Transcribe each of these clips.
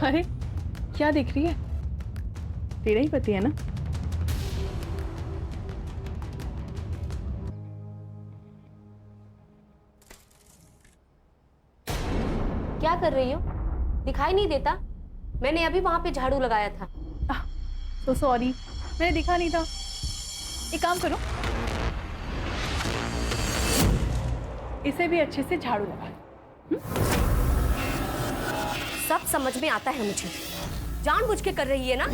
अरे क्या देख रही है? तेरा ही पति है ना? क्या कर रही हो? दिखाई नहीं देता? मैंने अभी वहां पे झाड़ू लगाया था। तो सॉरी, मैंने दिखा नहीं था। एक काम करो, इसे भी अच्छे से झाड़ू लगा लो। सब समझ में आता है मुझे। जानबूझ के कर रही है ना?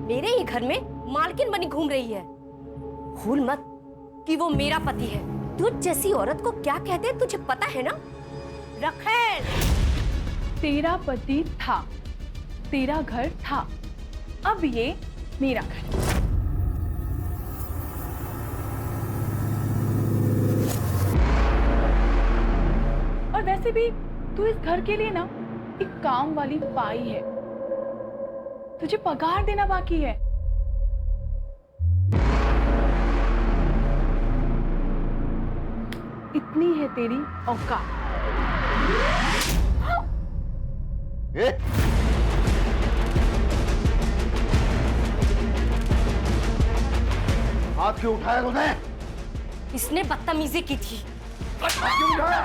मेरे ही घर में मालकिन बनी घूम रही है। भूल मत कि वो मेरा पति है। तुझ जैसी औरत को क्या कहते हैं तुझे पता है ना? रखेल, तेरा पति था, तेरा घर था, अब ये मेरा घर। और वैसे भी तू इस घर के लिए ना एक काम वाली बाई है, तुझे पगार देना बाकी है। इतनी है तेरी औकात। हाथ क्यों उठाया तूने? इसने बदतमीजी की थी। क्यों उठाया?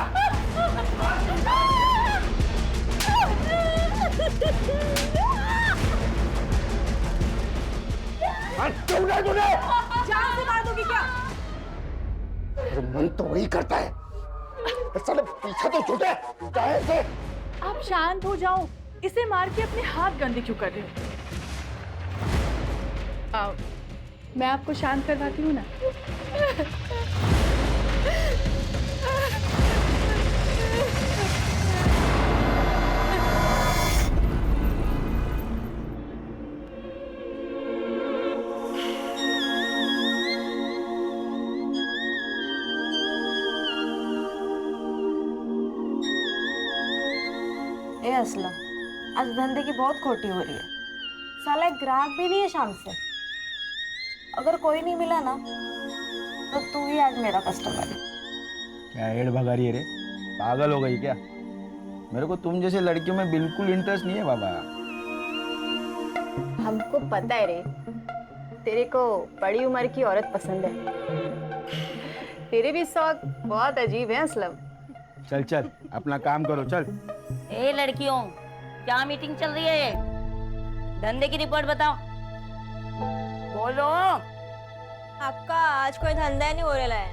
हाथ क्यों उठाया तूने? जान से मार दोगी क्या? मन तो वही करता है, साले पीछा तो छूटे चाहे से। आप शांत हो जाओ, इसे मार के अपने हाथ गंदे क्यों कर रहे हो? आओ, मैं आपको शांत करवाती हूँ ना। ए असलम, आज धंधे की बहुत खोटी हो रही है। साला एक ग्राहक भी नहीं है शाम से। अगर कोई नहीं मिला ना तो तू ही आज मेरा कस्टमर है। क्या हेड भगा रही है रे? पागल हो गई क्या? मेरे को तुम जैसे लड़कियों में बिल्कुल इंटरेस्ट नहीं है बाबा। हमको पता है रे, तेरे को बड़ी उम्र की औरत पसंद है। तेरे भी शौक बहुत अजीब है असलम। चल चल अपना काम करो चल। ए लड़कियों, क्या मीटिंग चल रही है ये? धंधे की रिपोर्ट बताओ। बोलो। आपका आज कोई धंधा नहीं हो रहा है।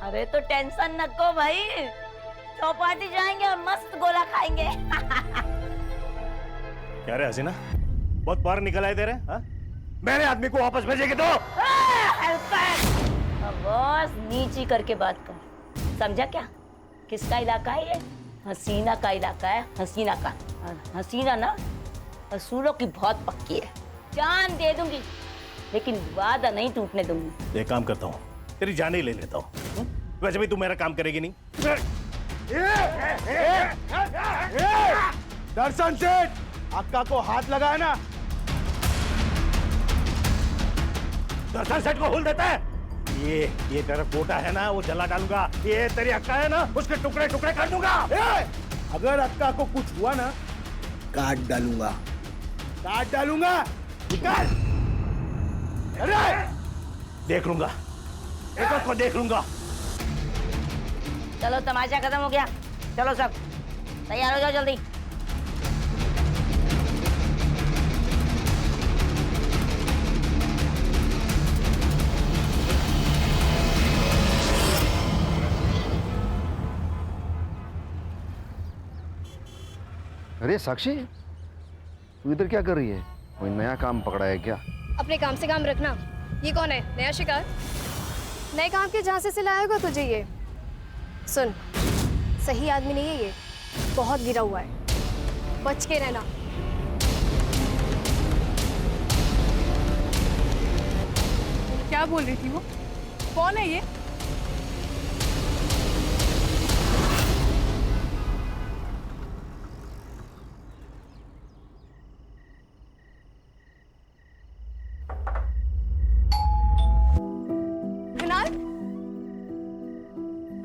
अरे तो टेंशन न को भाई, चौपाटी जाएंगे और मस्त गोला खाएंगे। क्या रे हसीना, बहुत बाहर निकल आए तेरे? मेरे आदमी को वापस भेजेगी तो? बॉस नीची करके बात कर, समझा क्या? किसका इलाका है ये? हसीना का इलाका है, हसीना का। हसीना ना असूलों की बहुत पक्की है। जान दे दूंगी लेकिन वादा नहीं टूटने दूंगी। एक काम करता हूँ, तेरी जान ही ले लेता हूँ। वैसे भी तू मेरा काम करेगी नहीं। दर्शन सेठ, अक्का को हाथ लगाया ना? दर्शन सेठ को हुल देता है। ये तेरा कोटा है ना, वो जला डालूंगा। ये तेरी अक्का है ना, उसके टुकड़े टुकड़े कर दूंगा। अगर अक्का को कुछ हुआ ना, काट डालूंगा, काट डालूंगा। निकाल। अरे देख लूंगा, एक को देख लूंगा। चलो तमाशा खत्म हो गया, चलो सब तैयार हो जाओ जल्दी। अरे साक्षी, तू इधर क्या कर रही है? कोई नया काम पकड़ा है क्या? अपने काम से काम रखना। ये कौन है? नया शिकार? नए काम के जहाँ से सिलाया होगा तुझे ये। सुन, सही आदमी नहीं है ये, बहुत गिरा हुआ है, बच के रहना। क्या बोल रही थी वो? कौन है ये?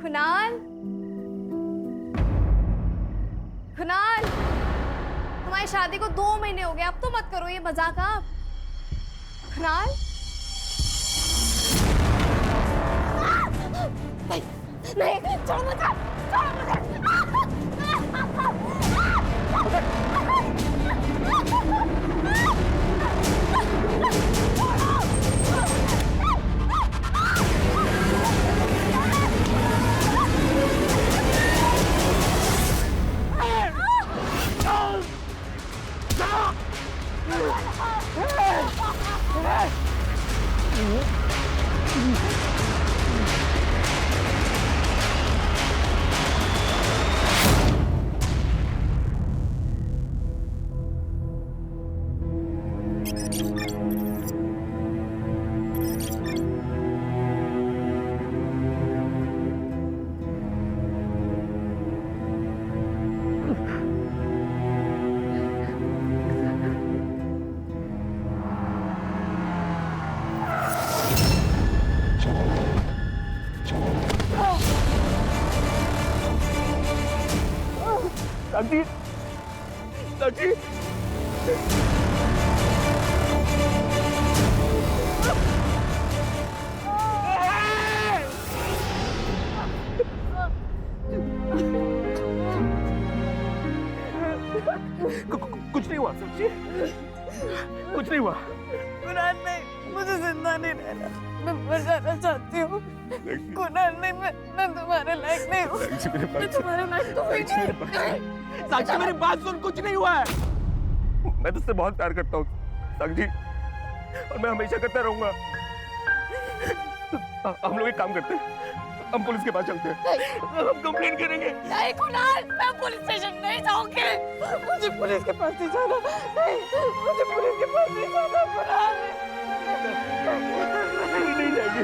कुणाल, शादी को 2 महीने हो गए, अब तो मत करो ये मजाक आप। कुणाल नहीं, छोड़ मुझे, छोड़ मुझे। साक्षी, साक्षी, कुछ नहीं हुआ साक्षी, कुछ नहीं हुआ। कुणाल नहीं, मुझे जिंदा नहीं रहना, मैं मर जाना चाहती हूँ। कुणाल नहीं, मैं तुम्हारे लायक नहीं हूँ। मैं तुम्हारे लायक तो हुई नहीं। साक्षी मेरी बात सुन, कुछ नहीं हुआ है। मैं तुझसे बहुत प्यार करता हूँ साक्षी, और मैं हमेशा करता रहूंगा। हम लोग एक काम करते हैं, हम पुलिस के पास चलते हैं, हम कंप्लेंट करेंगे। नहीं कुणाल, मैं पुलिस स्टेशन नहीं जाऊंगी। मुझे पुलिस के पास नहीं जाना। नहीं, मुझे पुलिस के पास नहीं जाना कुणाल। नहीं जाएगी।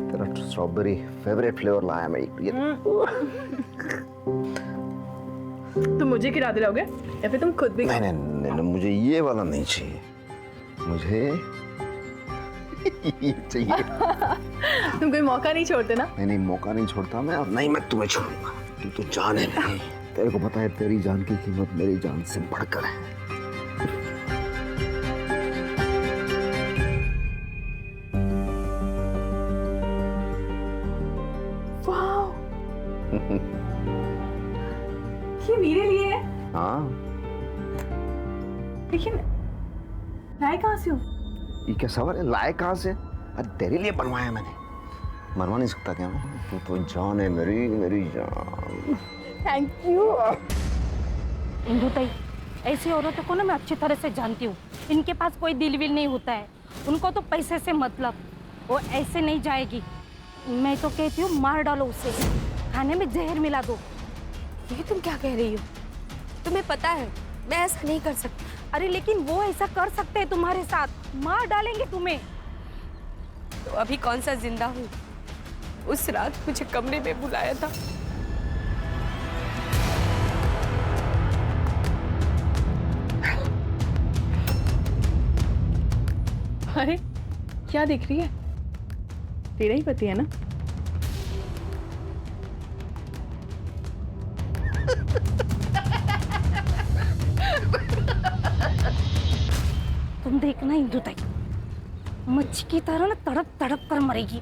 तेरा स्ट्रॉबेरी फेवरेट फ्लेवर लाया मैं ये। तुम मुझे खिला दिलाओगे या फिर तुम खुद भी? नहीं, मुझे ये वाला नहीं चाहिए, मुझे ये चाहिए। तुम कोई मौका नहीं छोड़ते ना? नहीं, मौका नहीं छोड़ता मैं, और नहीं मैं तुम्हें छोड़ूंगा। तू तो जान है मेरी, तेरे को पता है तेरी जान की कीमत मेरी जान से बढ़कर है। वाह, ये मेरे लिए है। हाँ, लेकिन लाए कहाँ से हो? ये क्या सवाल है, लाए कहाँ से? अरे तेरे लिए बनवाया मैंने, मरवा नहीं सकता क्या मैं? तू तो जान है मेरी, मेरी जान। Thank you. इंदु ताई, ऐसी औरतों को ना मैं अच्छी तरह से जानती हूँ। इनके पास कोई दिल विल नहीं होता है, उनको तो पैसे से मतलब। वो ऐसे नहीं जाएगी। मैं तो कहती हूँ मार डालो उसे, खाने में जहर मिला दो। ये तुम क्या कह रही हो? तुम्हें पता है मैं ऐसा नहीं कर सकती। अरे लेकिन वो ऐसा कर सकते हैं तुम्हारे साथ, मार डालेंगे तुम्हें। तो अभी कौन सा जिंदा हूँ? उस रात मुझे कमरे में बुलाया था। अरे क्या देख रही है? तेरा ही पति है ना? तुम देखना इंदु ताई, मच्छी की तरह ना तड़प तड़प कर मरेगी।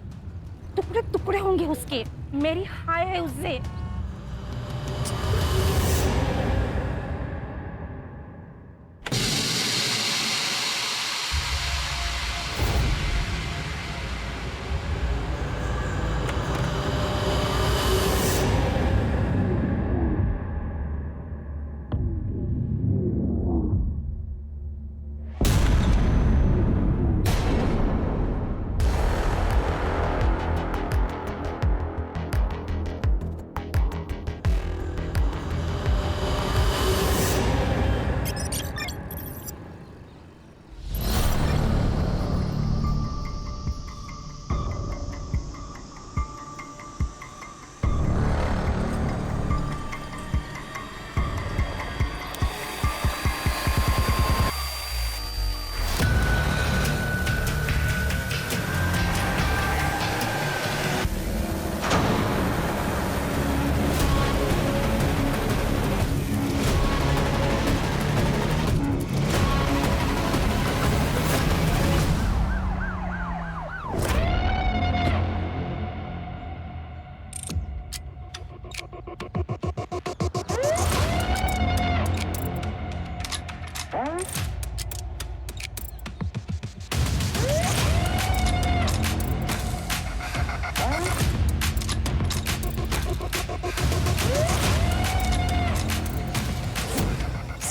टुकड़े टुकड़े होंगे उसके। मेरी हाय है उससे।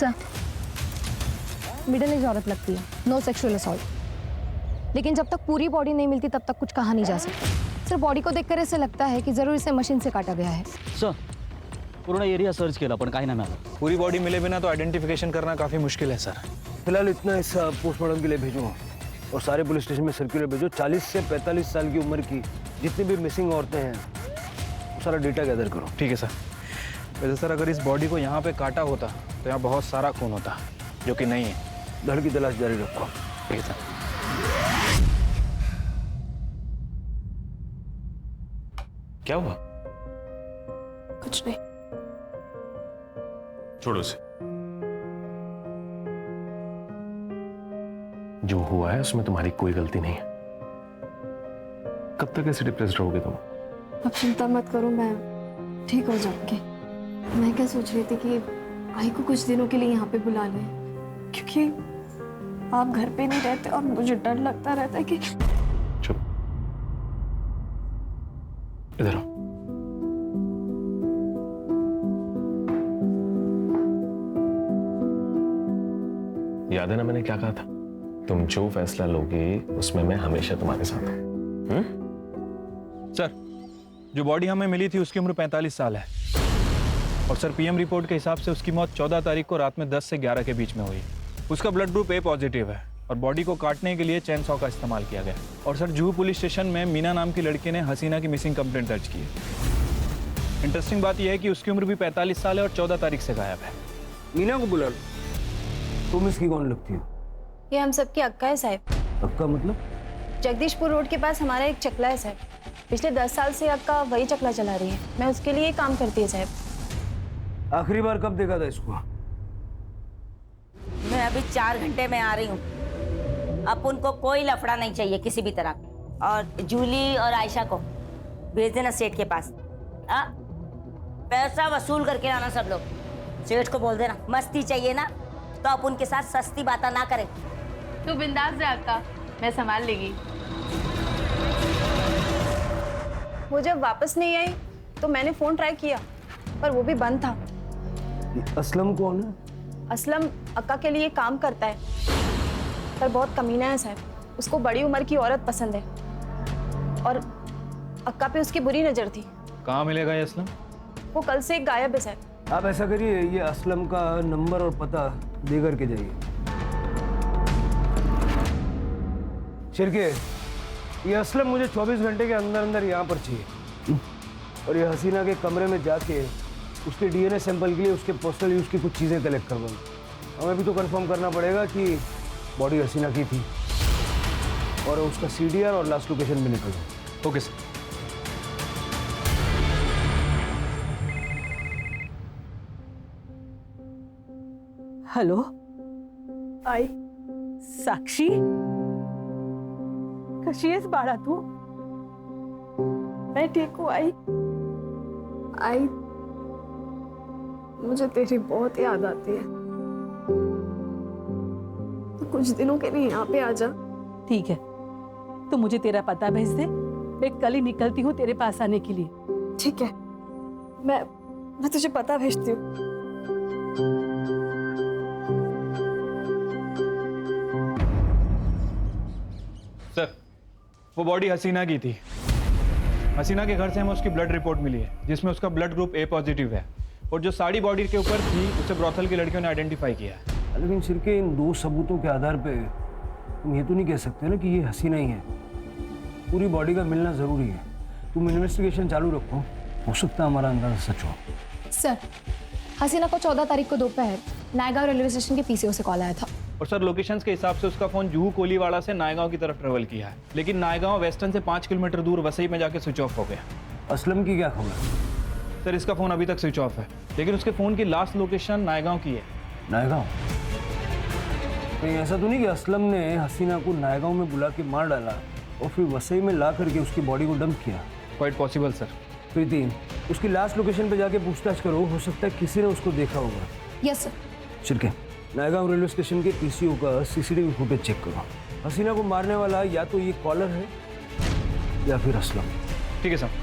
सर, मिडिल एज औरत लगती है, नो सेक्सुअल असॉल्ट। लेकिन जब तक पूरी बॉडी नहीं मिलती तब तक कुछ कहा नहीं जा सकता। सिर्फ बॉडी को देखकर ऐसे लगता है कि जरूर इसे मशीन से काटा गया है। सर, पूर्ण एरिया सर्च केला पण काही नाही मिळालं। पूरी बॉडी मिले बिना तो आइडेंटिफिकेशन करना काफी मुश्किल है सर। फिलहाल इतना हिस्सा पोस्टमार्टम के लिए भेजो और सारे पुलिस स्टेशन में सर्कुलर भेजो। 40 से 45 साल की उम्र की जितनी भी मिसिंग औरतें हैं वो सारा डेटा गैदर करो। ठीक है सर। वैसे सर अगर इस बॉडी को यहाँ पे काटा होता तो यहाँ बहुत सारा खून होता, जो कि नहीं है। धड़ की तलाश जारी रखो। ठीक है सर। क्या हुआ? कुछ नहीं। छोड़ो उसे। जो हुआ है उसमें तुम्हारी कोई गलती नहीं है। कब तक ऐसे डिप्रेस्ड रहोगे तुम? अब चिंता मत करो, मैं ठीक हो जाऊंगी। मैं क्या सोच रही थी कि आई को कुछ दिनों के लिए यहाँ पे बुला लें, क्योंकि आप घर पे नहीं रहते और मुझे डर लगता रहता है कि। चुप, इधर आओ। याद है ना मैंने क्या कहा था? तुम जो फैसला लोगे उसमें मैं हमेशा तुम्हारे साथ हूं। सर, जो बॉडी हमें मिली थी उसकी उम्र 45 साल है और सर पीएम रिपोर्ट के हिसाब से उसकी मौत 14 तारीख को रात में 10 से 11 के बीच में हुई। उसका ब्लड ग्रुप ए पॉजिटिव है और बॉडी को काटने के लिए चैन सॉ का इस्तेमाल किया गया। और सर जुहू पुलिस स्टेशन में मीना नाम की लड़की ने हसीना की मिसिंग कंप्लेंट दर्ज की है। इंटरेस्टिंग बात यह है कि उसकी उम्र भी 45 साल है और 14 तारीख से गायब है। मीना को बुला लो। तुम इसकी कौन लगती हो? ये हम सबकी अक्का है साहब। अक्का मतलब? जगदीशपुर रोड के पास हमारा एक चकला है साहब। पिछले 10 साल से अक्का वही चकला चला रही है। मैं उसके लिए काम करती है साहब। आखिरी बार कब देखा था इसको? मैं अभी 4 घंटे में आ रही हूँ। अब उनको कोई लफड़ा नहीं चाहिए किसी भी तरह। और जूली और आयशा को भेज देना सेठ के पास। पैसा वसूल करके आना सब लोग। सेठ को बोल देना मस्ती चाहिए ना तो आप उनके साथ सस्ती बातें ना करें। तू बिंदास जा अक्का, मैं संभाल लेगी। वो जब वापस नहीं आई तो मैंने फोन ट्राई किया पर वो भी बंद था। असलम कौन है? असलम अक्का के लिए काम करता है पर बहुत कमीना है साहब। उसको बड़ी उम्र की औरत पसंद है और अक्का पे उसकी बुरी नजर थी। कहाँ मिलेगा ये असलम? वो कल से गायब है साहब। आप ऐसा करिए, ये असलम का नंबर और पता दे करके जाइए। शिरके, ये असलम मुझे 24 घंटे के अंदर अंदर यहाँ पर चाहिए। और ये हसीना के कमरे में जाके उसके डीएनए सैंपल के लिए उसके पर्सनल यूज की कुछ चीज़ें कलेक्ट करवाऊंगा। हमें भी तो कंफर्म करना पड़ेगा कि बॉडी हसीना की थी और उसका सीडीआर और लास्ट लोकेशन भी निकल जाए। Okay sir. हॅलो आई, साक्षी, कशी आहेस बाळा तू? मैं ठीक हूँ आई। आई, मुझे तेरी बहुत याद आती है। तो कुछ दिनों के लिए यहाँ पे आ जा। ठीक है, तो मुझे तेरा पता भेज दे, मैं कल ही निकलती हूँ तेरे पास आने के लिए। ठीक है, मैं तुझे पता भेजती हूँ। सर, वो बॉडी हसीना की थी। हसीना के घर से हमें उसकी ब्लड रिपोर्ट मिली है जिसमें उसका ब्लड ग्रुप ए पॉजिटिव है और जो साड़ी बॉडी के ऊपर थी उसे ब्रॉथल की लड़कियों ने आइडेंटिफाई किया है। लेकिन शिरके, इन 2 सबूतों के आधार पे तुम ये तो नहीं कह सकते ना कि ये हसीना ही है। पूरी बॉडी का मिलना जरूरी है। तुम इन्वेस्टिगेशन चालू रखो, हो सकता है हमारा अंदाजा सच हो। सर, हसीना को 14 तारीख को दोपहर नायगांव रेलवे स्टेशन के पीसीओ से कॉल आया था। और सर लोकेशंस के हिसाब से उसका फोन जुहू कोलीवाड़ा से नायगांव की तरफ ट्रेवल किया है, लेकिन नायगांव वेस्टर्न से 5 किलोमीटर दूर वसई में जाके स्विच ऑफ हो गया। असलम की क्या खबर? सर इसका फोन अभी तक स्विच ऑफ है, लेकिन उसके फोन की लास्ट लोकेशन नायगांव की है। नायगांव? कहीं ऐसा तो नहीं कि असलम ने हसीना को नायगांव में बुला के मार डाला और फिर वसई में ला करके उसकी बॉडी को डंप किया? Quite possible sir. प्रीति, उसकी लास्ट लोकेशन पे जाके पूछताछ करो, हो सकता है किसी ने उसको देखा होगा। Yes sir. Shirke, Naigaon railway station के पीसीओ का सीसीटीवी फुटेज चेक करो। हसीना को मारने वाला या तो ये कॉलर है या फिर असलम। ठीक है सर।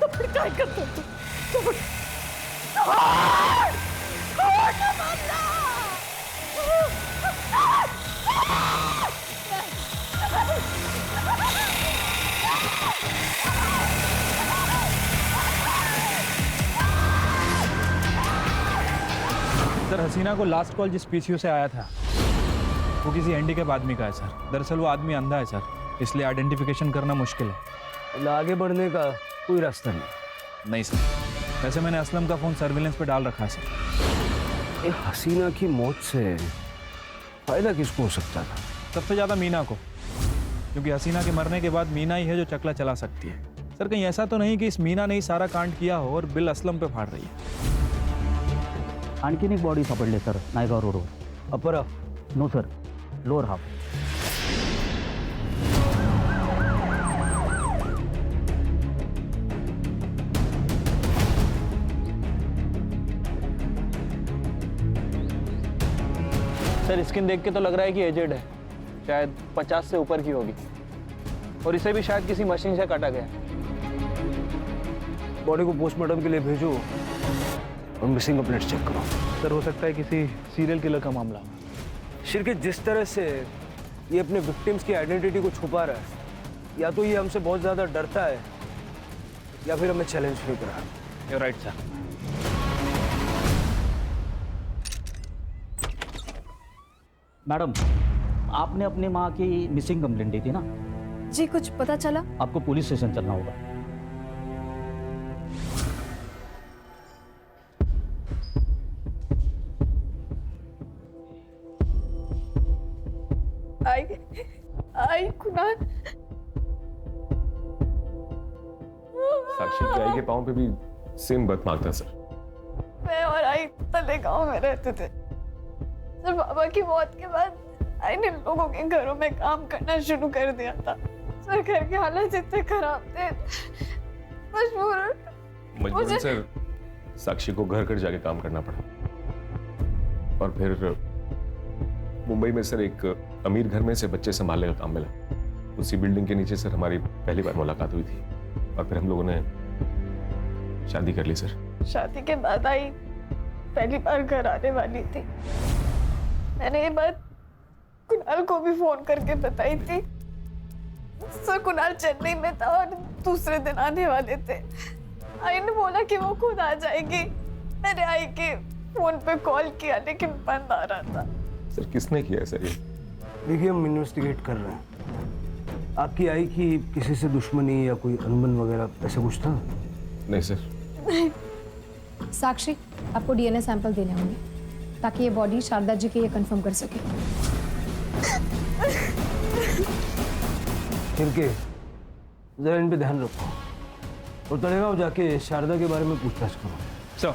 तो फिर काय करतो तू? सोड. सर हसीना को लास्ट कॉल जिस पीसीओ से आया था वो किसी हैंडीकैप आदमी का है सर। दरअसल वो आदमी अंधा है सर, इसलिए आइडेंटिफिकेशन करना मुश्किल है। आगे बढ़ने का कोई रास्ता नहीं? नहीं सर, वैसे मैंने असलम का फ़ोन सर्विलेंस पे डाल रखा है सर। ये हसीना की मौत से फायदा किसको हो सकता था? सबसे ज़्यादा मीना को, क्योंकि हसीना के मरने के बाद मीना ही है जो चकला चला सकती है। सर कहीं ऐसा तो नहीं कि इस मीना ने ही सारा कांड किया हो और बिल असलम पे फाड़ रही है? आणखीन एक बॉडी सापडली सर नायगाव रोडवर. Upper? No sir, lower half. Sir skin देख के तो लग रहा है कि एजेड है, शायद 50 से ऊपर की होगी, और इसे भी शायद किसी मशीन से काटा गया। बॉडी को पोस्टमार्टम के लिए भेजो और मिसिंग प्लेट चेक करो। सर हो सकता है किसी सीरियल किलर का मामला। शिरके जिस तरह से ये अपने विक्टिम्स की आइडेंटिटी को छुपा रहा है, या तो ये हमसे बहुत ज़्यादा डरता है या फिर हमें चैलेंज नहीं कर रहा। You're right, sir. मैडम, आपने अपनी माँ की मिसिंग कंप्लेंट दी थी ना? जी कुछ पता चला? आपको पुलिस स्टेशन चलना होगा. आई कुणाल, साक्षी की आई के पाँव पे भी सेम बर्थ था सर। मैं और आई तले गांव में रहते थे सर। बाबा की मौत के बाद आई ने लोगों के घरों में काम करना शुरू कर दिया था सर। घर के हालात इतने खराब थे, मजबूरन सर साक्षी को घर घर जाके काम करना पड़ा, और फिर मुंबई में सर एक अमीर घर में से बच्चे संभालने का काम मिला। उसी बिल्डिंग के नीचे सर हमारी पहली बार मुलाकात हुई थी, और फिर हम लोगों ने शादी कर ली सर। शादी के बाद आई पहली बार घर आने वाली थी। मैंने ये बात कुणाल को भी फोन करके बताई थी सर। कुणाल चेन्नई में था और दूसरे दिन आने वाले थे। आई ने बोला कि वो खुद आ जाएगी। मैंने आई के फोन पे कॉल किया लेकिन बंद आ रहा था। सर किसने किया है सर ये? देखिए हम इन्वेस्टिगेट कर रहे हैं। आपकी आई की किसी से दुश्मनी या कोई अनबन वगैरह ऐसा कुछ था? नहीं सर। साक्षी, आपको डीएनए सैंपल देने होंगे ताकि ये बॉडी शारदा जी के ये कंफर्म कर सके। फिर जरा इन पे ध्यान रखो और तलेगांव जाके शारदा के बारे में पूछताछ करो। सर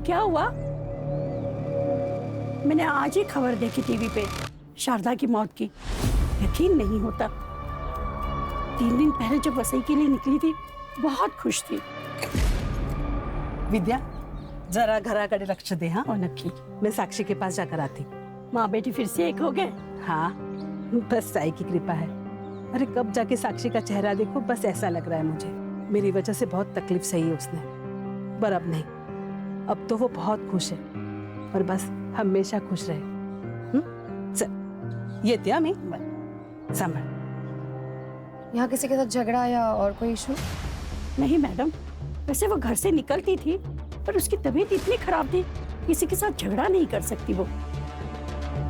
क्या हुआ? मैंने आज ही खबर देखी टीवी पे शारदा की मौत की। यकीन नहीं होता। 3 दिन पहले जब वसई के लिए निकली थी बहुत खुश थी। विद्या, जरा घराकडे लक्ष दे. हाँ, और नक्की मैं साक्षी के पास जाकर आती. माँ बेटी फिर से एक हो गए? हाँ, बस साई की कृपा है. अरे कब जाके साक्षी का चेहरा देखो, बस ऐसा लग रहा है मुझे मेरी वजह से बहुत तकलीफ सही है उसने, पर अब नहीं. अब तो वो बहुत खुश है और बस हमेशा खुश रहे. चल येते आम्ही. सांभाळ. यहाँ किसी के साथ झगड़ा या और कोई इशू? नहीं मैडम, वैसे वो घर से निकलती थी पर उसकी तबीयत इतनी खराब थी, किसी के साथ झगड़ा नहीं कर सकती वो.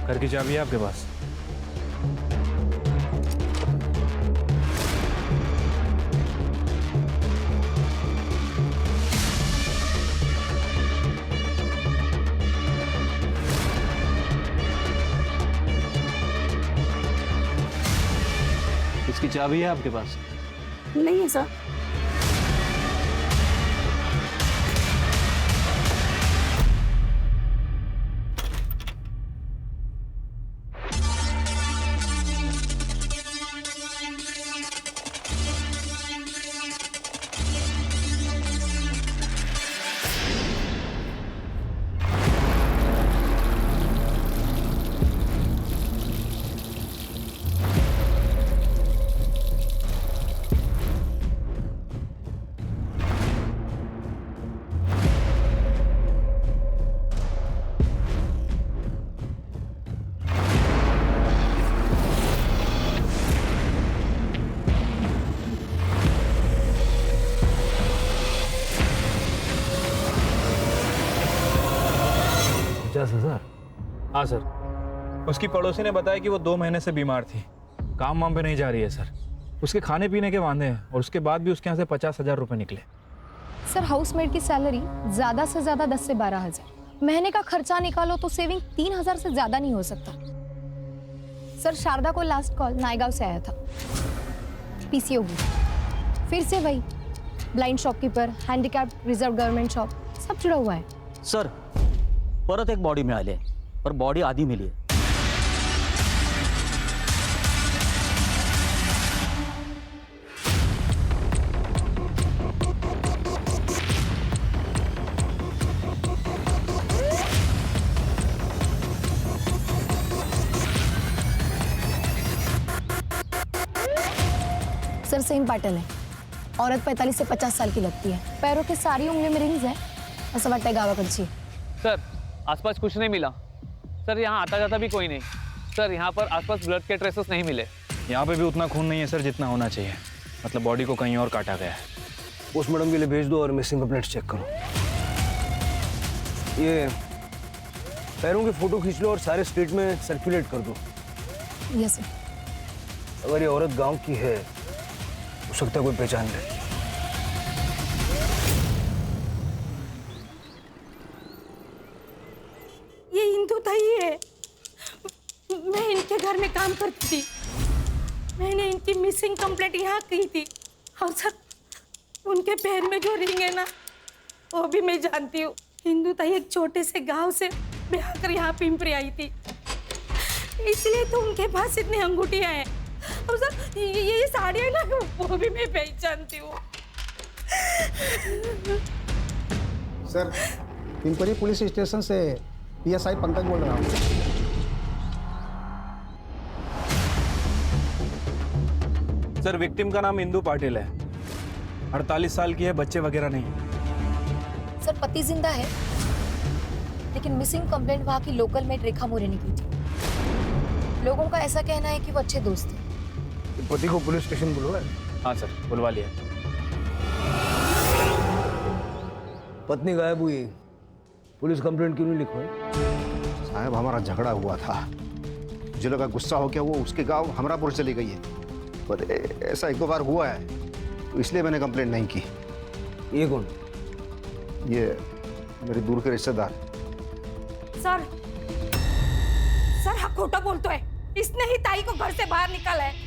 घर की चाबी है आपके पास? इसकी चाबी है आपके पास? नहीं है सर. 50,000? हाँ सर, उसकी पड़ोसी ने बताया कि वो 2 महीने से बीमार थी, काम वाम पे नहीं जा रही है सर। उसके खाने पीने के वांदे हैं और उसके बाद भी उसके यहाँ से 50,000 रुपये निकले। सर हाउसमेट की सैलरी ज़्यादा से ज़्यादा 10 से 12,000, महीने का खर्चा निकालो तो सेविंग 3,000 से ज़्यादा नहीं हो सकता। सर शारदा को लास्ट कॉल नायगांव से आया था, पीसीओ की, फिर से वही blind shopkeeper, handicap reserve government shop, सब जुड़ा हुआ है। सर परत एक बॉडी मिळाली आहे, पर बॉडी आधी मिली आहे. सर सेम पैटर्न है, औरत 45 से 50 साल की लगती है, पैरों के सारी उंगलियों में रिंग्स है, ऐसा वाटतं गावाकडची. सर आसपास कुछ नहीं मिला सर, यहाँ आता जाता भी कोई नहीं सर, यहाँ पर आसपास ब्लड के ट्रेसेस नहीं मिले. यहाँ पे भी उतना खून नहीं है सर जितना होना चाहिए, मतलब बॉडी को कहीं और काटा गया है. पोस्टमार्टम के लिए भेज दो और मिसिंग कंप्लेंट्स चेक करो. ये पैरों की फोटो खींच लो और सारे स्टेट में सर्कुलेट कर दो. Yes sir. अगर ये औरत गांव की है, हो सकता है कोई पहचान ले. ये इंदु ताई है, मैं इनके घर में काम करती थी, मैंने इनकी मिसिंग कंप्लेंट यहाँ की थी, और सर उनके पैर में जो रिंग है ना, वो भी मैं जानती हूँ. इंदु ताई एक छोटे से गांव से ब्याह कर यहाँ पिंपरी आई थी, इसलिए तो उनके पास इतनी अंगूठियाँ हैं. और सर ये साड़ी है ना, वो भी मैं पहचानती हूँ. सर पिंपरी पुलिस स्टेशन से पीएसआई पंकज बोल रहा हूँ. सर विक्टिम का नाम इंदु पाटिल है, 48 साल की है, बच्चे वगैरह नहीं. सर पति जिंदा है, लेकिन मिसिंग कंप्लेंट वहाँ की लोकल मेट रेखा मोरे ने की थी. लोगों का ऐसा कहना है कि वो अच्छे दोस्त थे. पति को पुलिस स्टेशन बुलवाया? हाँ सर बुलवा लिया. पत्नी गायब हुई, पुलिस कंप्लेंट क्यों नहीं लिखवाई? साहब हमारा झगड़ा हुआ था, मुझे लगा गुस्सा हो गया, वो उसके गांव हमरापुर चली गई है, पर ऐसा 1-2 बार हुआ है, तो इसलिए मैंने कंप्लेंट नहीं की. ये कौन? ये मेरे दूर के रिश्तेदार. सर हा खोटा बोलतो है, इसने ही ताई को घर से बाहर निकाला है.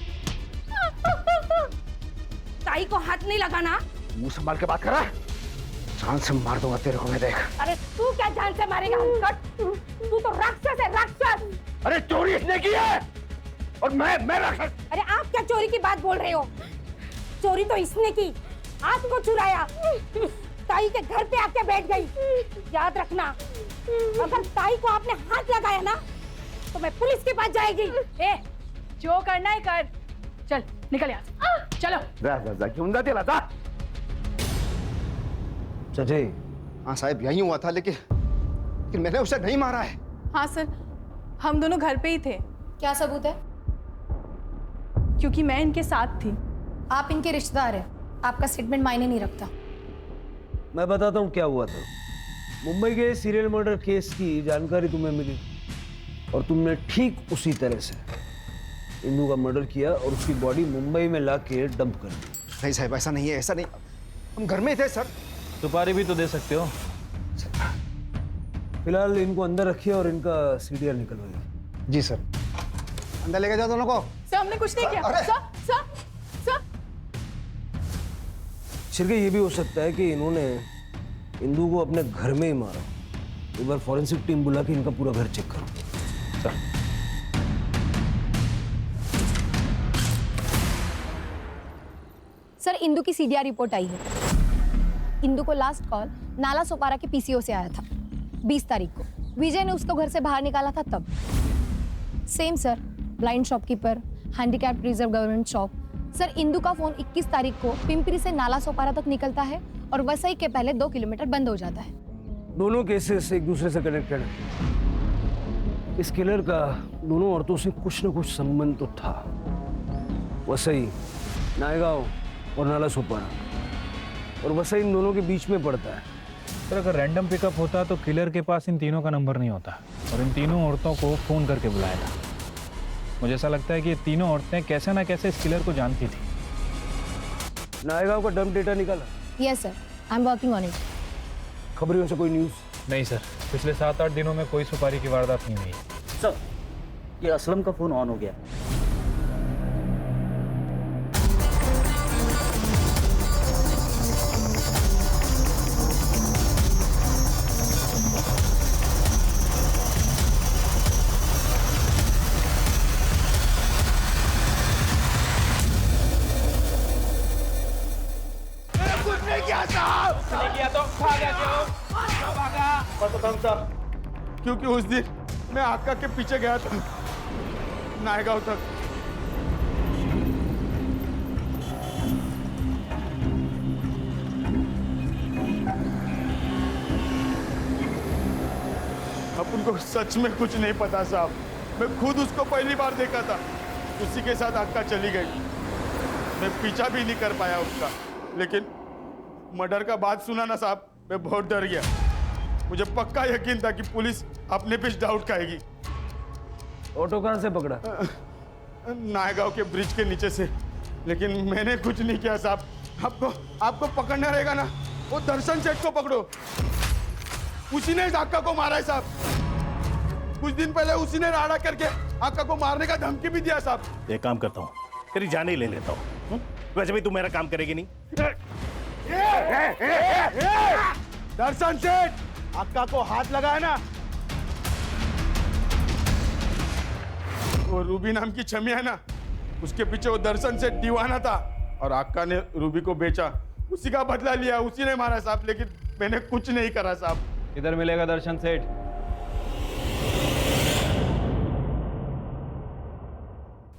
ताई को हाथ नहीं लगाना. मुंह संभाल के बात करा, जान से मार दूंगा तेरे को मैं, देख. अरे तू क्या जान से मारेगा? तू तो राक्षस है, राक्षस. अरे चोरी इसने की है और मैं राक्षस. अरे आप क्या चोरी की बात बोल रहे हो? चोरी तो इसने की, आपको चुराया, ताई के घर पे आके बैठ गई. याद रखना, अगर ताई को आपने हाथ लगाया ना, तो मैं पुलिस के पास जाएगी. ए, जो करना है कर, चल निकल यहाँ से. चलो जा क्यों जाते लाता. सचे. हाँ साहब यही हुआ था, लेकिन मैंने उसे नहीं मारा है. हाँ सर, हम दोनों घर पे ही थे. क्या सबूत है? क्योंकि मैं इनके साथ थी. आप इनके रिश्तेदार हैं, आपका स्टेटमेंट मायने नहीं रखता. मैं बताता हूँ क्या हुआ था. मुंबई के सीरियल मर्डर केस की जानकारी तुम्हें मिली और तुमने ठीक उसी तरह से इंदु का मर्डर किया और उसकी बॉडी मुंबई में लाके डंप कर दी. नहीं साहब ऐसा नहीं है, ऐसा नहीं, हम घर में थे सर. सुपारी भी तो दे सकते हो. फिलहाल इनको अंदर रखिए और इनका सीडीआर निकलवाइए. जी सर. अंदर लेके जाओ दोनों को. सर हमने कुछ नहीं किया. सर शिरके ये भी हो सकता है कि इन्होंने इंदु को अपने घर में ही मारा. एक बार फॉरेंसिक टीम बुला के इनका पूरा घर चेक करो. सर इंदु की सीडीआर रिपोर्ट आई है. इंदु को लास्ट कॉल नाला सोपारा के पीसीओ से आया था 20 तारीख को. विजय ने उसको घर से बाहर निकाला था तब. Same sir, blind shopkeeper, handicap reserve government shop. Sir Indu का फोन 21 तारीख को पिंपरी से नाला सोपारा तक निकलता है और वसई के पहले 2 किलोमीटर बंद हो जाता है. दोनों केसेस एक दूसरे से कनेक्टेड है. इस किलर का दोनों औरतों से कुछ न कुछ संबंध तो था. वसई, नायगांव और नाला सोपारा, और वसई इन दोनों के बीच में पड़ता है. सर अगर रैंडम पिकअप होता तो किलर के पास इन तीनों का नंबर नहीं होता और इन तीनों औरतों को फ़ोन करके बुलाया था। मुझे ऐसा लगता है कि ये तीनों औरतें कैसे ना कैसे इस किलर को जानती थी। नायगांव का डंप डेटा निकाला? Yes sir, I am working on it. खबरियों से कोई न्यूज़? नहीं सर, पिछले 7-8 दिनों में कोई सुपारी की वारदात नहीं हुई। सर ये असलम का फ़ोन ऑन हो गया। क्योंकि उस दिन मैं आका के पीछे गया था नायगांव तक। अपन को सच में कुछ नहीं पता साहब, मैं खुद उसको पहली बार देखा था, उसी के साथ आका चली गई। मैं पीछा भी नहीं कर पाया उसका, लेकिन मर्डर का बात सुना ना साहब, मैं बहुत डर गया। मुझे पक्का यकीन था कि पुलिस अपने पे डाउट खाएगी। ऑटो कहाँ से पकड़ा? नायगांव के ब्रिज के नीचे से, लेकिन मैंने कुछ नहीं किया साहब। आपको पकड़ना रहेगा ना, वो दर्शन सेठ को पकड़ो, उसी ने आका को मारा है साहब। कुछ दिन पहले उसी ने राड़ा करके आका को मारने का धमकी भी दिया साहब। एक काम करता हूँ, तेरी जान ही ले लेता हूँ। वैसे भी तू मेरा काम करेगी नहीं। दर्शन सेठ, आका को हाथ लगाया ना, वो रूबी नाम की छमिया है ना, उसके पीछे वो दर्शन सेठ दीवाना था और आका ने रूबी को बेचा, उसी का बदला लिया, उसी ने मारा साहब। लेकिन मैंने कुछ नहीं करा साहब। किधर मिलेगा दर्शन सेठ?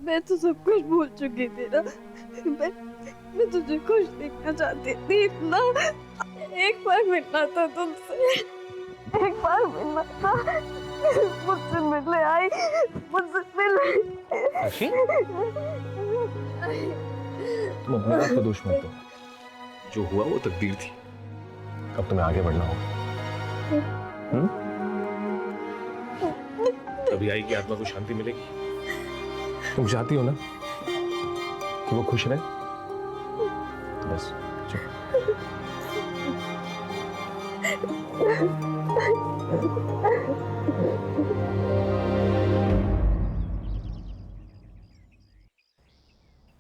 मैं तो सब कुछ भूल चुकी थी ना। मैं तुझे खुश देखना चाहती थी इतना। एक बार मिलना था तुमसे, एक बार मिलना था। मुझसे मिलने आई, मुझसे मिले। तुम अपने आप का दोष मत दो, जो हुआ वो तकदीर थी। अब तुम्हें आगे बढ़ना होगा। तभी आएगी आत्मा को शांति मिलेगी। तुम चाहती हो ना कि वो खुश रहे, तो बस चुप।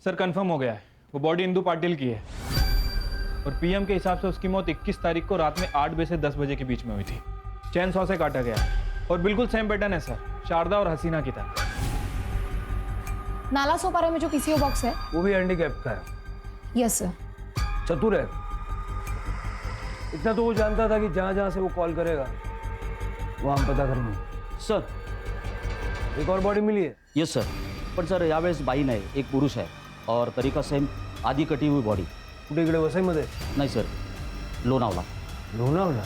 सर कंफर्म हो गया है, वो बॉडी इंदु पाटिल की है और पीएम के हिसाब से उसकी मौत 21 तारीख को रात में 8 बजे से 10 बजे के बीच में हुई थी। चैन सॉ से काटा गया और बिल्कुल सेम पैटर्न है सर, शारदा और हसीना की तरह। नाला सोपारा में जो पीसीओ बॉक्स है वो भी हैंडीकैप का है। Yes sir. चतुर है, इतना तो वो जानता था कि जहां जहां से वो कॉल करेगा वहां हम पता करेंगे। सर एक और बॉडी मिली है? यस सर, पण सर यावेळेस बाई नाही, एक पुरुष आहे और तरीका सेम, आधी कटी हुई बॉडी। कुठे इकडे वसईमध्ये? नाही सर, लोणावला। लोणावला?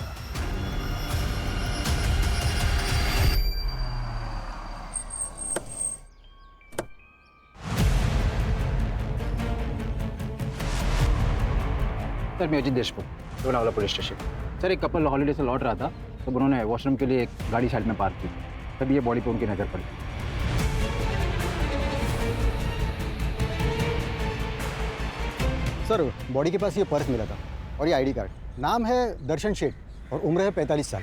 सर मैं Ajit Deshmukh, Lonavala police station. Sir एक कपल हॉलीडे से लौट रहा था, तब उन्होंने वॉशरूम के लिए एक गाड़ी साइड में पार्क की, तभी ये बॉडी पे उनकी नज़र पड़ी। सर बॉडी के पास ये पर्स मिला था और ये आईडी कार्ड। नाम है दर्शन शेठ और उम्र है 45 साल।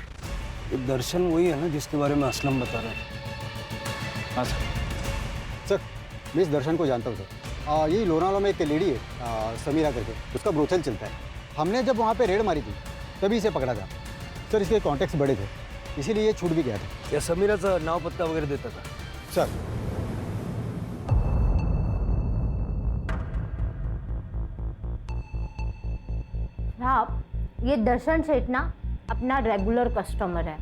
ये दर्शन वही है ना जिसके बारे में असलम बता रहा है? हाँ सर। सर मैं इस दर्शन को जानता हूँ सर। यही लोनावला में एक लेडी है समीरा करके, उसका ब्रोथल चलता है। हमने जब वहाँ पे रेड मारी थी तभी इसे पकड़ा था सर। इसके कॉन्टैक्ट्स बड़े थे, इसीलिए ये छूट भी गया था। या समीराचा नाव पत्ता वगैरह देता था? सर साहब, ये दर्शन सेठ ना अपना रेगुलर कस्टमर है।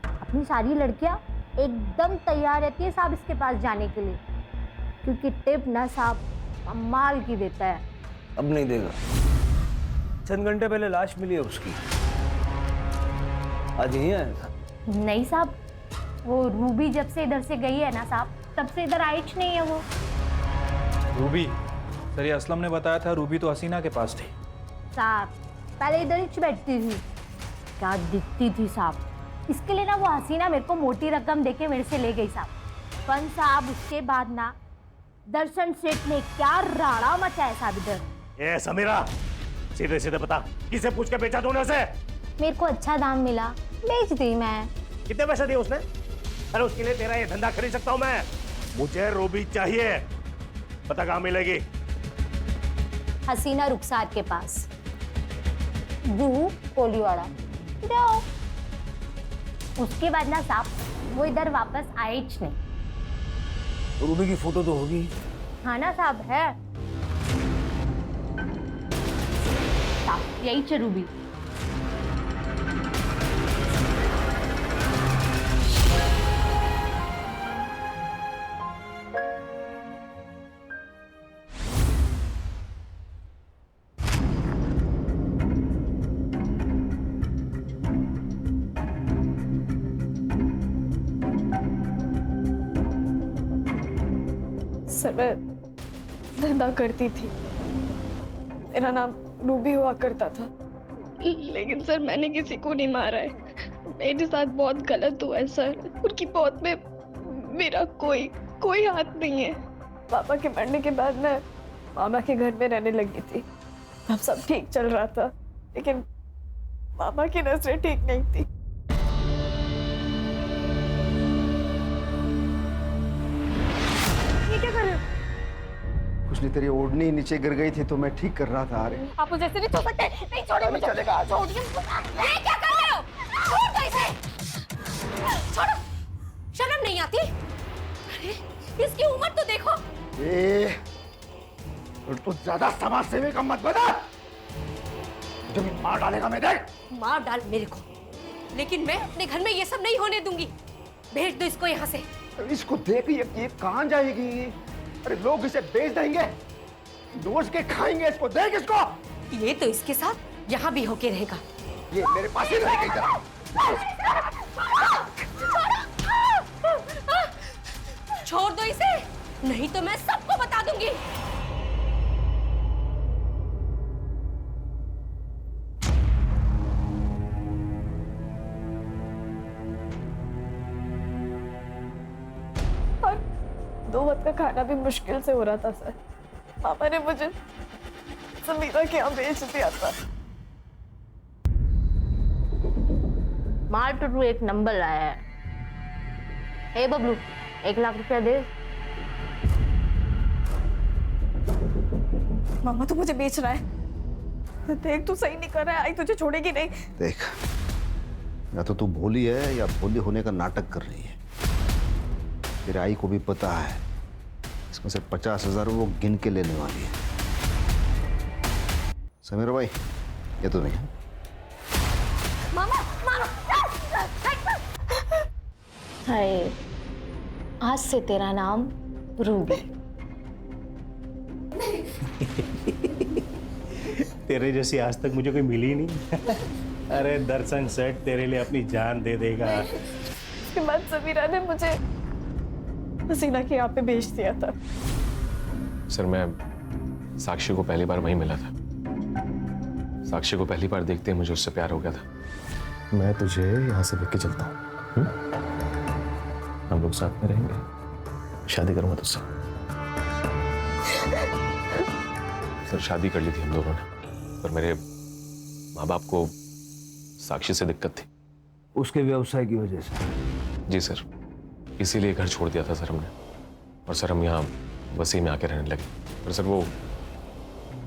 अपनी सारी लड़कियां एकदम तैयार रहती है साहब इसके पास जाने के लिए, क्योंकि टिप ना साहब कमाल की देता है। अब नहीं देगा। चंद घंटे पहले लाश मिली है उसकी, आज यहीं आएगा? नहीं साहब, वो रूबी जब से इधर से गई है ना साहब, तब से इधर आई नहीं है वो। रूबी? सर ये असलम ने बताया था रूबी तो हसीना के पास थी। साहब पहले इधर ही बैठती थी, क्या दिखती थी साहब। इसके लिए ना वो हसीना मेरे को मोटी रकम देके मेरे से ले गई साहब। पर साहब उसके बाद ना दर्शन सेठ ने क्या राड़ा मचाया साहब इधर। ए समीरा, सीधे सीधे बता, किसे पूछ के बेचा तूने उसे? मेरे को अच्छा दाम मिला, बेच दी मैं। कितने पैसे दिए उसने? अरे उसके लिए तेरा ये धंधा खरीद सकता हूँ मैं। मुझे रूबी चाहिए, पता कहाँ मिलेगी? हसीना रुखसार के पास, जूहू कोलीवाड़ा। जाओ। उसके बाद ना साहब वो इधर वापस आए ही नहीं। रूबी की फोटो तो होगी? हाँ ना साहब, है साहब, यही च रूबी। सर मैं धंधा करती थी, मेरा नाम रूबी हुआ करता था, लेकिन सर मैंने किसी को नहीं मारा है। मेरे साथ बहुत गलत हुआ है सर। उनकी मौत में मेरा कोई हाथ नहीं है। पापा के मरने के बाद मैं मामा के घर में रहने लगी थी। अब सब ठीक चल रहा था, लेकिन मामा की नजरें ठीक नहीं थी। ये क्या कर रहे हो? कुछ नहीं, तेरी ओढ़नी नीचे गिर गई थी तो मैं ठीक कर रहा था। अरे आप मुझे ऐसे नहीं छोड़ सकते। नहीं छोड़ो मुझे। चलेगा, छोड़िए। ये क्या कर रहे हो? छोड़ दो इसे। छोड़ो। शर्म नहीं आती? अरे इसकी उम्र तो देखो। तू ज्यादा समाज सेवी का मत बना। मुझे भी मार डालेगा मैं, देख। मार डाल मेरे को, लेकिन मैं अपने घर में ये सब नहीं होने दूंगी। भेज दो इसको यहाँ से। इसको देख, ये कहाँ जाएगी? अरे लोग इसे बेच देंगे, नोच के खाएंगे इसको। देख इसको। ये तो इसके साथ यहाँ भी होके रहेगा। ये मेरे पास ही रहेगा इधर। छोड़ दो इसे, नहीं तो मैं सबको बता दूंगी। और 2 वक्त का खाना भी मुश्किल से हो रहा था सर। पापा ने मुझे समीरा के यहाँ भेज दिया था। माल टू एक नंबर आया है। हे बबलू, 1 लाख रुपया दे। मामा तो मुझे बेच रहा है। देख तू सही नहीं कर रहा है, आई तुझे छोड़ेगी नहीं। देख, या तो तू भोली है या भोली होने का नाटक कर रही है। तेरे आई को भी पता है इसमें से 50,000 वो गिन के लेने वाली है। समीर भाई, ये तो नहीं है। मामा, हाय, आज से तेरा नाम रूबी। तेरे जैसी आज तक मुझे कोई मिली नहीं। अरे दर्शन सेठ तेरे लिए अपनी जान दे देगा। उसके बाद समीरा ने मुझे हसीना के यहाँ पे भेज दिया था। सर मैं साक्षी को पहली बार वहीं मिला था। साक्षी को पहली बार देखते ही मुझे उससे प्यार हो गया था। मैं तुझे यहाँ से लेके चलता हूँ, हम लोग साथ में रहेंगे, शादी करूंगा तुझसे। सर शादी कर ली थी हम दोनों ने, पर मेरे माँ बाप को साक्षी से दिक्कत थी। उसके व्यवसाय की वजह से? जी सर, इसीलिए घर छोड़ दिया था सर हमने। और सर हम यहाँ वसी में आके रहने लगे। पर सर वो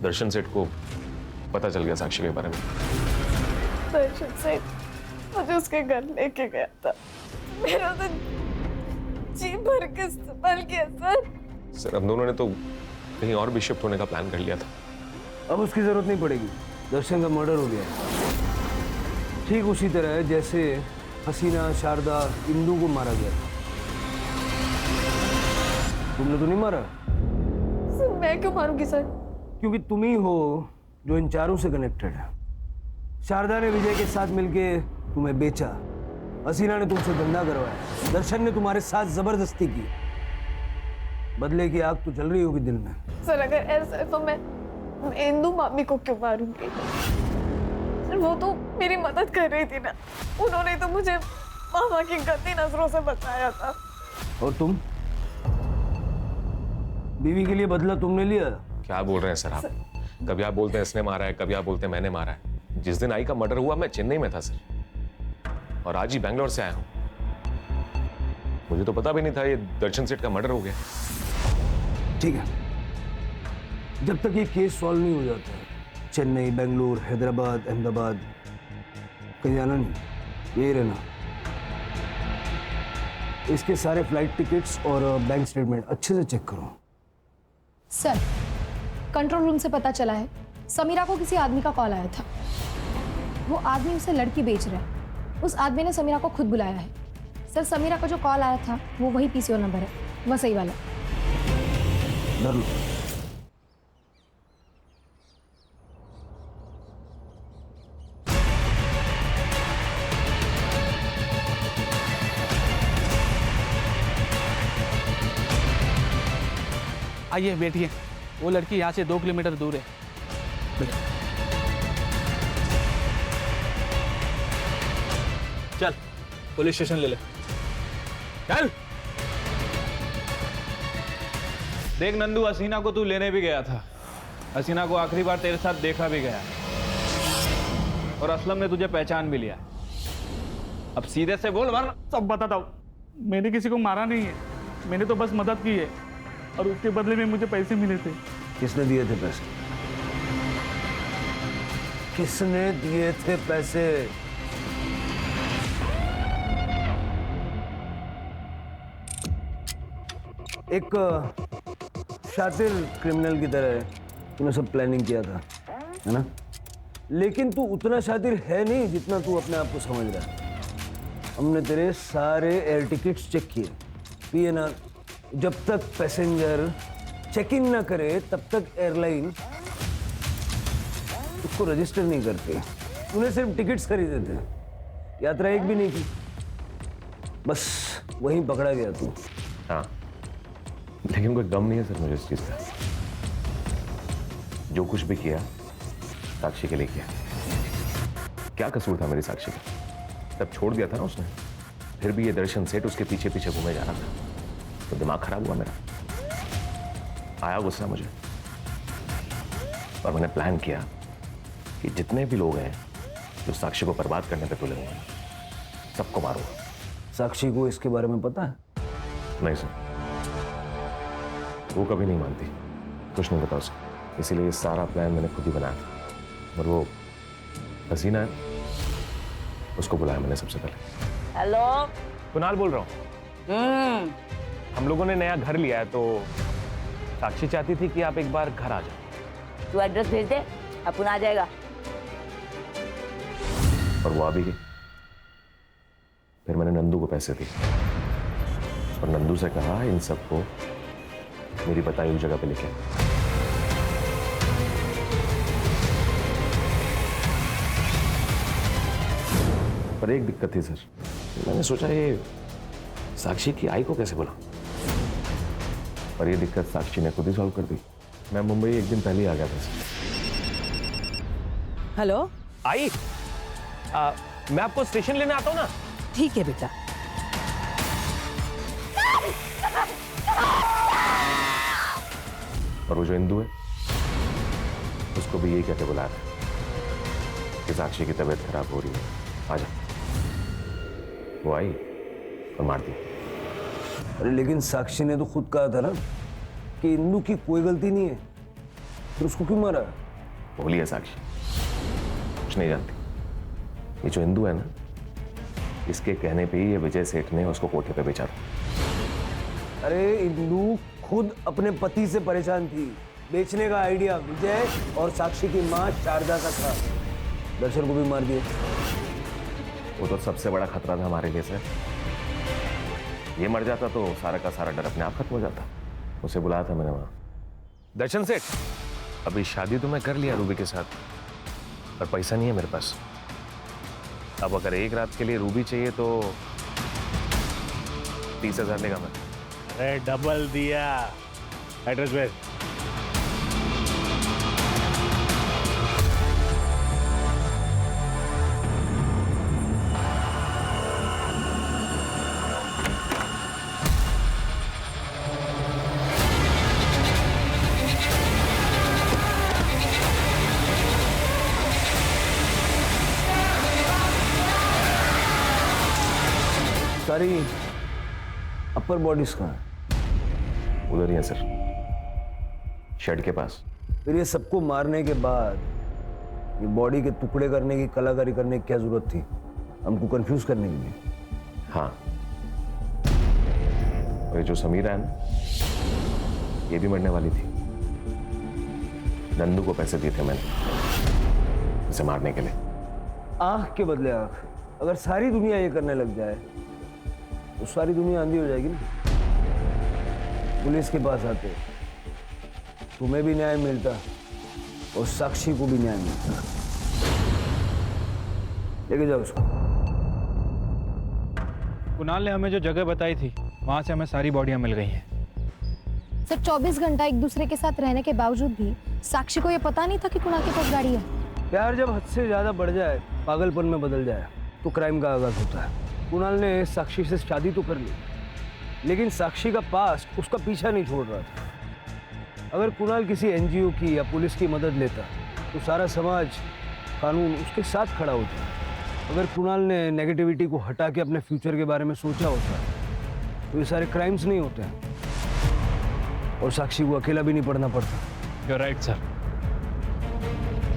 दर्शन सेठ को पता चल गया साक्षी के बारे में। दर्शन सेठ मुझे उसके घर लेके गया था। मेरा तो जी भर के इस्तेमाल किया सर। सर हम दोनों ने तो कहीं और भी शिफ्ट होने का प्लान कर लिया था। अब उसकी जरूरत नहीं पड़ेगी, दर्शन का मर्डर हो गया। ठीक उसी तरह जैसे हसीना, शारदा, इंदू को मारा गया था। तुमने तो नहीं मारा? सर मैं क्यों मारूंगी सर? क्योंकि तुम ही हो जो इन चारों से कनेक्टेड है। शारदा ने विजय के साथ मिलके तुम्हें बेचा, हसीना ने तुमसे धंधा करवाया, दर्शन ने तुम्हारे साथ जबरदस्ती की। बदले की आग तो जल रही होगी दिल में। सर अगर ऐसा है तो मैं इंदू मामी को क्यों मारूंगी? वो तो मेरी मदद कर रही थी ना, उन्होंने तो मुझे मामा की गंदी नजरों से बचाया था। और तुम? बीवी के लिए बदला तुमने लिया? क्या बोल रहे हैं सर आप? कभी आप बोलते हैं इसने मारा है, कभी आप बोलते हैं मैंने मारा है। जिस दिन आई का मर्डर हुआ मैं चेन्नई में था सर, और आज ही बैंगलोर से आया हूं। मुझे तो पता भी नहीं था ये दर्शन सेठ का मर्डर हो गया। ठीक है, जब तक ये केस सॉल्व नहीं हो जाता है, चेन्नई, बेंगलुरु, हैदराबाद, अहमदाबाद कहीं जाना नहीं, यही रहना। इसके सारे फ्लाइट टिकट्स और बैंक स्टेटमेंट अच्छे से चेक करो। सर, कंट्रोल रूम से पता चला है समीरा को किसी आदमी का कॉल आया था। वो आदमी उसे लड़की बेच रहा है। उस आदमी ने समीरा को खुद बुलाया है। सर, समीरा का जो कॉल आया था वो वही पीसीओ नंबर है, वह सही वाला। डर लो। आइए बैठिए, वो लड़की यहाँ से 2 किलोमीटर दूर है। चल पुलिस स्टेशन ले ले, चल। देख नंदू, हसीना को तू लेने भी गया था। हसीना को आखिरी बार तेरे साथ देखा भी गया, और असलम ने तुझे पहचान भी लिया। अब सीधे से बोल, वरना सब बताता हूँ। मैंने किसी को मारा नहीं है, मैंने तो बस मदद की है, और उसके बदले में मुझे पैसे मिले थे। किसने दिए थे पैसे? किसने दिए थे पैसे? एक शातिर क्रिमिनल की तरह तूने सब प्लानिंग किया था, है ना? लेकिन तू उतना शातिर है नहीं जितना तू अपने आप को समझ रहा है। हमने तेरे सारे एयर टिकट्स चेक किए, PNR। जब तक पैसेंजर चेक इन ना करे तब तक एयरलाइन उसको रजिस्टर नहीं करती। तूने सिर्फ टिकट्स खरीदे थे, यात्रा एक भी नहीं की, बस वहीं पकड़ा गया तू। हाँ, लेकिन कोई गम नहीं है सर मुझे इस चीज का। जो कुछ भी किया साक्षी के लिए किया। क्या कसूर था मेरी साक्षी का? तब छोड़ दिया था ना उसने, फिर भी ये दर्शन सेठ उसके पीछे पीछे घूमे जा रहा था, तो दिमाग खराब हुआ मेरा। आया गुस्सा मुझे, और मैंने प्लान किया कि जितने भी लोग हैं जो साक्षी को बर्बाद करने पे तुले हुए हैं, सबको मारूंगा। साक्षी को इसके बारे में पता है? नहीं सर, वो कभी नहीं मानती, कुछ नहीं पता उसे। इसीलिए ये सारा प्लान मैंने खुद ही बनाया था। और वो हसीना है, उसको बुलाया मैंने सबसे पहले। हेलो, कुणाल बोल रहा हूँ। हम लोगों ने नया घर लिया है, तो साक्षी चाहती थी कि आप एक बार घर आ जाओ। तू एड्रेस भेज दे, अपन आ जाएगा। और वो आ भी गई। फिर मैंने नंदू को पैसे दिए, और नंदू से कहा इन सबको मेरी बताई हुई जगह पे लेके। पर एक दिक्कत थी सर, मैंने सोचा ये साक्षी की आई को कैसे बुला, पर ये दिक्कत साक्षी ने खुद ही सॉल्व कर दी। मैं मुंबई एक दिन पहले ही आ गया था सर। हेलो आई, मैं आपको स्टेशन लेने आता हूँ ना। ठीक है बेटा। और वो जो इंदू है उसको भी यही कहते बुलाया था कि साक्षी की तबीयत खराब हो रही है, आजा। वो आई और मार दी। अरे लेकिन साक्षी ने तो खुद कहा था ना कि इंदू की कोई गलती नहीं है, फिर उसको क्यों मारा? भोली है साक्षी, कुछ नहीं जानती। ये जो इंदू है ना, इसके कहने पे ही ये विजय सेठ ने उसको कोठे पे बेचा था। अरे इंदू खुद अपने पति से परेशान थी। बेचने का आइडिया विजय और साक्षी की मां शारदा का था। दर्शन को भी मार दिया। वो तो सबसे बड़ा खतरा था हमारे लिए सर। ये मर जाता तो सारा का सारा डर अपने आप खत्म हो जाता। उसे बुलाया था मैंने वहां। दर्शन सेठ, अभी शादी तो मैं कर लिया रूबी के साथ, पर पैसा नहीं है मेरे पास। अब अगर एक रात के लिए रूबी चाहिए तो 30,000 लेगा मैं। अरे डबल दिया। एड्रेस भेज। सारी अपर बॉडीज कहाँ है? उधर ही है सर, शेड के पास। फिर ये सबको मारने के बाद ये बॉडी के टुकड़े करने की कलाकारी करने की क्या जरूरत थी? हमको कंफ्यूज करने के लिए। हाँ, और ये जो समीरा है ना, ये भी मरने वाली थी। नंदू को पैसे दिए थे मैंने इसे मारने के लिए। आंख के बदले आंख। अगर सारी दुनिया ये करने लग जाए तो सारी दुनिया अंधी हो जाएगी ना। पुलिस के पास आते तुम्हें भी न्याय मिलता और साक्षी को भी न्याय मिलता। लेके जाओ उसको। कुणाल ने हमें जो जगह बताई थी वहां से हमें सारी बॉडियां मिल गई हैं। सर 24 घंटा एक दूसरे के साथ रहने के बावजूद भी साक्षी को ये पता नहीं था कि कुणाल के पास गाड़ी है। प्यार जब हद से ज्यादा बढ़ जाए, पागलपन में बदल जाए, तो क्राइम का आगाज होता है। कुणाल ने साक्षी से शादी तो कर ली, लेकिन साक्षी का पास्ट उसका पीछा नहीं छोड़ रहा था। अगर कुणाल किसी एनजीओ की या पुलिस की मदद लेता तो सारा समाज, कानून उसके साथ खड़ा होता। अगर कुणाल ने नेगेटिविटी को हटा के अपने फ्यूचर के बारे में सोचा होता तो ये सारे क्राइम्स नहीं होते हैं और साक्षी को अकेला भी नहीं पड़ना पड़ता। You're right, sir.